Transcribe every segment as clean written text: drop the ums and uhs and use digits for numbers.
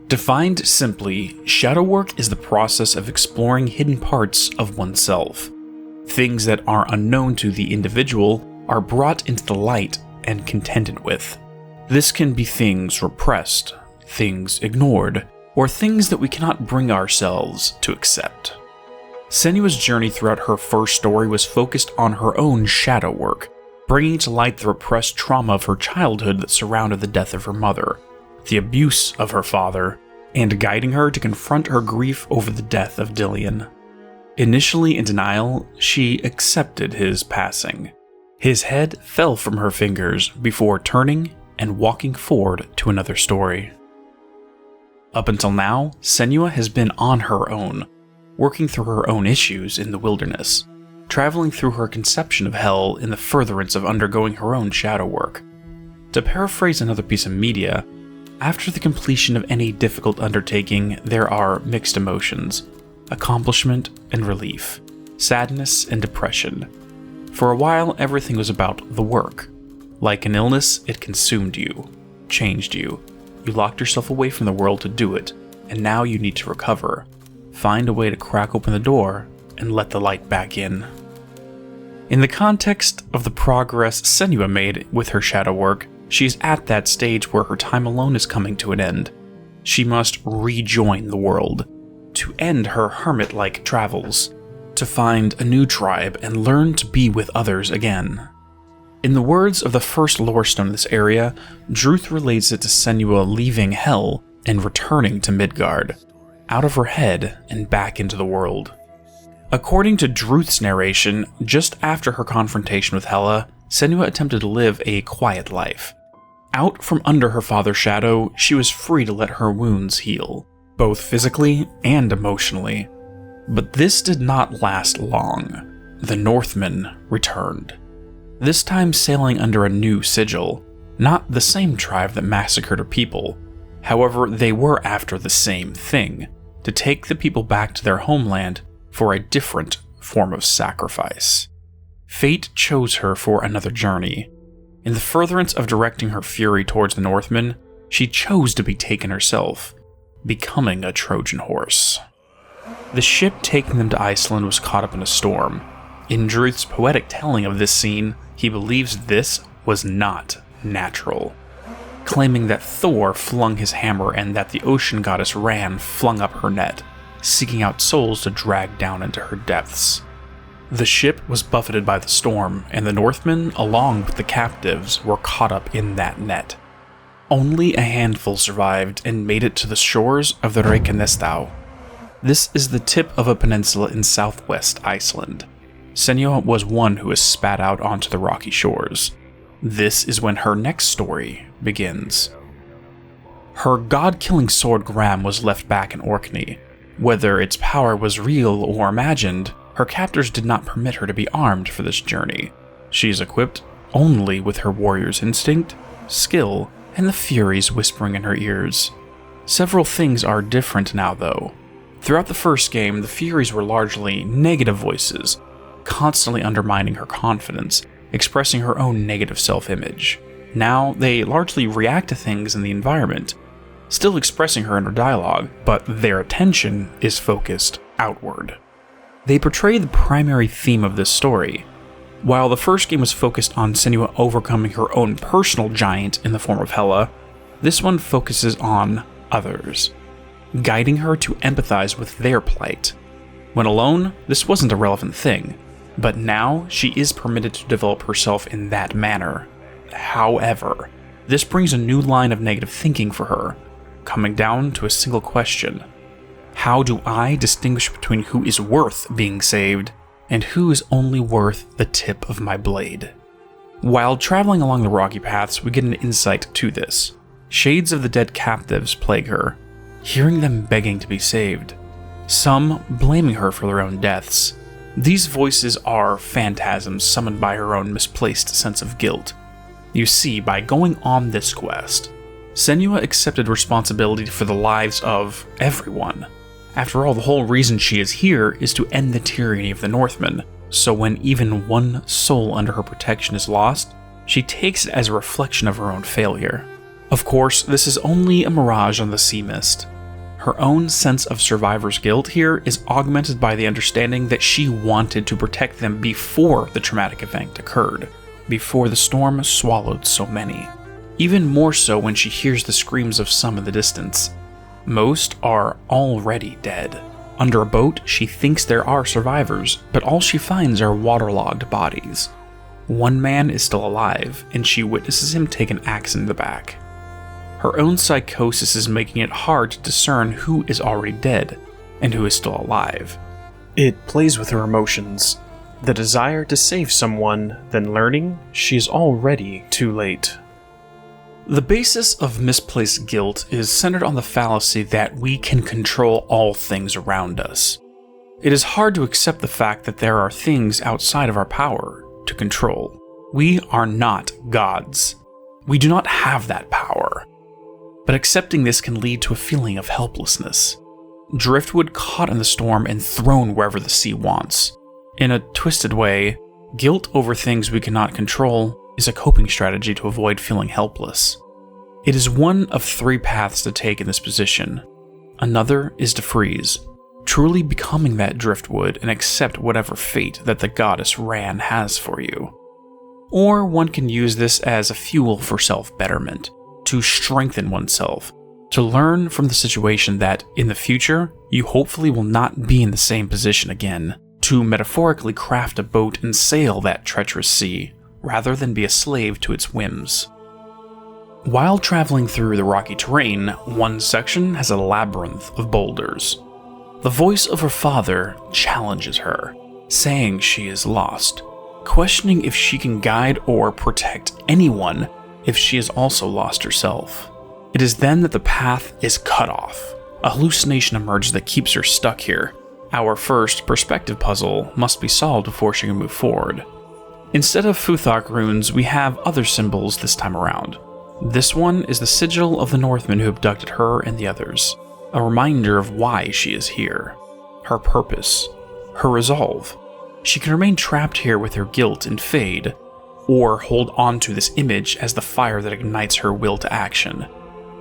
Defined simply, shadow work is the process of exploring hidden parts of oneself. Things that are unknown to the individual are brought into the light and contended with. This can be things repressed, things ignored, or things that we cannot bring ourselves to accept. Senua's journey throughout her first story was focused on her own shadow work, bringing to light the repressed trauma of her childhood that surrounded the death of her mother, the abuse of her father, and guiding her to confront her grief over the death of Dillion. Initially in denial, she accepted his passing. His head fell from her fingers before turning and walking forward to another story. Up until now, Senua has been on her own, working through her own issues in the wilderness, traveling through her conception of hell in the furtherance of undergoing her own shadow work. To paraphrase another piece of media, after the completion of any difficult undertaking, there are mixed emotions, accomplishment and relief, sadness and depression. For a while, everything was about the work. Like an illness, it consumed you, changed you. You locked yourself away from the world to do it, and now you need to recover. Find a way to crack open the door and let the light back in. In the context of the progress Senua made with her shadow work, she's at that stage where her time alone is coming to an end. She must rejoin the world, to end her hermit-like travels, to find a new tribe and learn to be with others again. In the words of the first lore stone in this area, Draugr relates it to Senua leaving Hell and returning to Midgard, out of her head and back into the world. According to Draugr's narration, just after her confrontation with Hela, Senua attempted to live a quiet life. Out from under her father's shadow, she was free to let her wounds heal, both physically and emotionally. But this did not last long. The Northmen returned. This time sailing under a new sigil, not the same tribe that massacred her people. However, they were after the same thing, to take the people back to their homeland for a different form of sacrifice. Fate chose her for another journey. In the furtherance of directing her fury towards the Northmen, she chose to be taken herself, becoming a Trojan horse. The ship taking them to Iceland was caught up in a storm. In Draugr's poetic telling of this scene, he believes this was not natural, claiming that Thor flung his hammer and that the ocean goddess Ran flung up her net, seeking out souls to drag down into her depths. The ship was buffeted by the storm, and the Northmen, along with the captives, were caught up in that net. Only a handful survived and made it to the shores of the Reykjanesdal. This is the tip of a peninsula in southwest Iceland. Senua was one who was spat out onto the rocky shores. This is when her next story begins. Her god-killing sword Gram was left back in Orkney. Whether its power was real or imagined, her captors did not permit her to be armed for this journey. She is equipped only with her warrior's instinct, skill, and the Furies whispering in her ears. Several things are different now, though. Throughout the first game, the Furies were largely negative voices, constantly undermining her confidence, expressing her own negative self-image. Now, they largely react to things in the environment, still expressing her inner dialogue, but their attention is focused outward. They portray the primary theme of this story. While the first game was focused on Senua overcoming her own personal giant in the form of Hela, this one focuses on others, guiding her to empathize with their plight. When alone, this wasn't a relevant thing, but now she is permitted to develop herself in that manner. However, this brings a new line of negative thinking for her, coming down to a single question. How do I distinguish between who is worth being saved and who is only worth the tip of my blade? While traveling along the rocky paths, we get an insight to this. Shades of the dead captives plague her, hearing them begging to be saved, some blaming her for their own deaths. These voices are phantasms summoned by her own misplaced sense of guilt. You see, by going on this quest, Senua accepted responsibility for the lives of everyone. After all, the whole reason she is here is to end the tyranny of the Northmen, so when even one soul under her protection is lost, she takes it as a reflection of her own failure. Of course, this is only a mirage on the sea mist. Her own sense of survivor's guilt here is augmented by the understanding that she wanted to protect them before the traumatic event occurred, before the storm swallowed so many. Even more so when she hears the screams of some in the distance. Most are already dead. Under a boat, she thinks there are survivors, but all she finds are waterlogged bodies. One man is still alive, and she witnesses him take an axe in the back. Her own psychosis is making it hard to discern who is already dead and who is still alive. It plays with her emotions. The desire to save someone, then learning she is already too late. The basis of misplaced guilt is centered on the fallacy that we can control all things around us. It is hard to accept the fact that there are things outside of our power to control. We are not gods. We do not have that power. But accepting this can lead to a feeling of helplessness. Driftwood caught in the storm and thrown wherever the sea wants. In a twisted way, guilt over things we cannot control is a coping strategy to avoid feeling helpless. It is one of 3 paths to take in this position. Another is to freeze, truly becoming that driftwood and accept whatever fate that the goddess Ran has for you. Or one can use this as a fuel for self-betterment, to strengthen oneself, to learn from the situation that, in the future, you hopefully will not be in the same position again, to metaphorically craft a boat and sail that treacherous sea, rather than be a slave to its whims. While traveling through the rocky terrain, one section has a labyrinth of boulders. The voice of her father challenges her, saying she is lost, questioning if she can guide or protect anyone if she has also lost herself. It is then that the path is cut off. A hallucination emerges that keeps her stuck here. Our first perspective puzzle must be solved before she can move forward. Instead of Futhark runes, we have other symbols this time around. This one is the sigil of the Northmen who abducted her and the others, a reminder of why she is here, her purpose, her resolve. She can remain trapped here with her guilt and fade, or hold on to this image as the fire that ignites her will to action.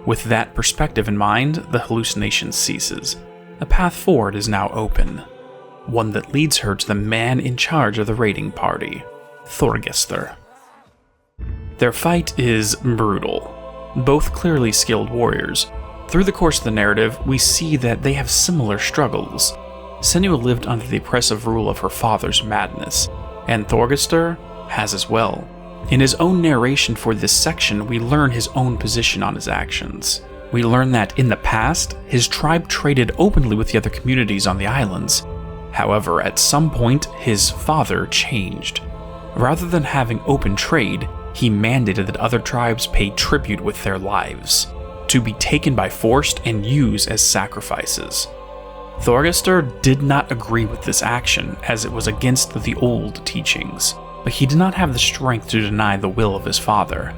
With that perspective in mind, the hallucination ceases. A path forward is now open, one that leads her to the man in charge of the raiding party, Thorgestr. Their fight is brutal, both clearly skilled warriors. Through the course of the narrative, we see that they have similar struggles. Senua lived under the oppressive rule of her father's madness, and Thorgestr has as well. In his own narration for this section, we learn his own position on his actions. We learn that in the past, his tribe traded openly with the other communities on the islands. However, at some point, his father changed. Rather than having open trade, he mandated that other tribes pay tribute with their lives, to be taken by force and used as sacrifices. Thorgestr did not agree with this action, as it was against the old teachings, but he did not have the strength to deny the will of his father.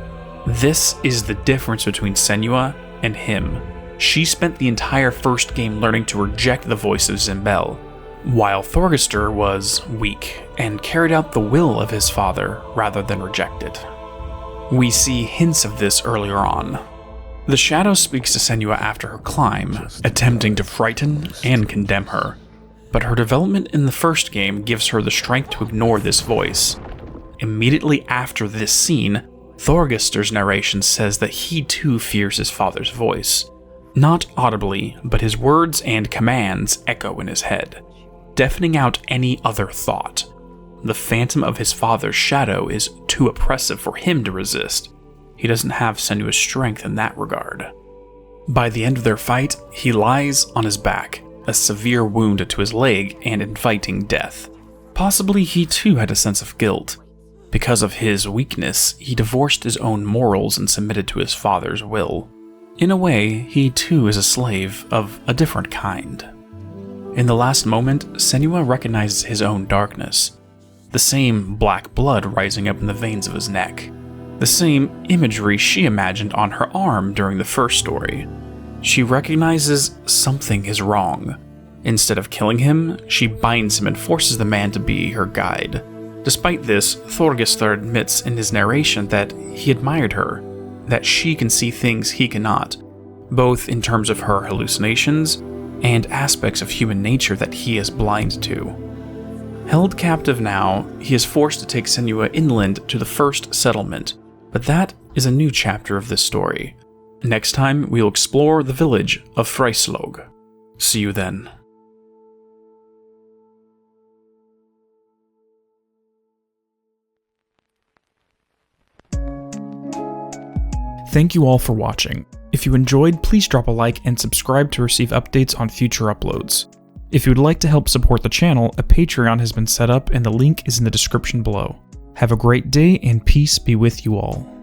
This is the difference between Senua and him. She spent the entire first game learning to reject the voice of Zimbel, while Thorgestr was weak and carried out the will of his father rather than reject it. We see hints of this earlier on. The Shadow speaks to Senua after her climb, attempting to frighten and condemn her, but her development in the first game gives her the strength to ignore this voice. Immediately after this scene, Thorgestr's narration says that he too fears his father's voice. Not audibly, but his words and commands echo in his head, deafening out any other thought. The phantom of his father's shadow is too oppressive for him to resist. He doesn't have Senua's strength in that regard. By the end of their fight, he lies on his back, a severe wound to his leg and inviting death. Possibly he too had a sense of guilt. Because of his weakness, he divorced his own morals and submitted to his father's will. In a way, he too is a slave of a different kind. In the last moment, Senua recognizes his own darkness. The same black blood rising up in the veins of his neck. The same imagery she imagined on her arm during the first story. She recognizes something is wrong. Instead of killing him, she binds him and forces the man to be her guide. Despite this, Thorgestr admits in his narration that he admired her, that she can see things he cannot. both in terms of her hallucinations and aspects of human nature that he is blind to. Held captive now, he is forced to take Senua inland to the first settlement, but that is a new chapter of this story. Next time, we'll explore the village of Freislog. See you then. Thank you all for watching. If you enjoyed, please drop a like and subscribe to receive updates on future uploads. If you would like to help support the channel, a Patreon has been set up and the link is in the description below. Have a great day and peace be with you all.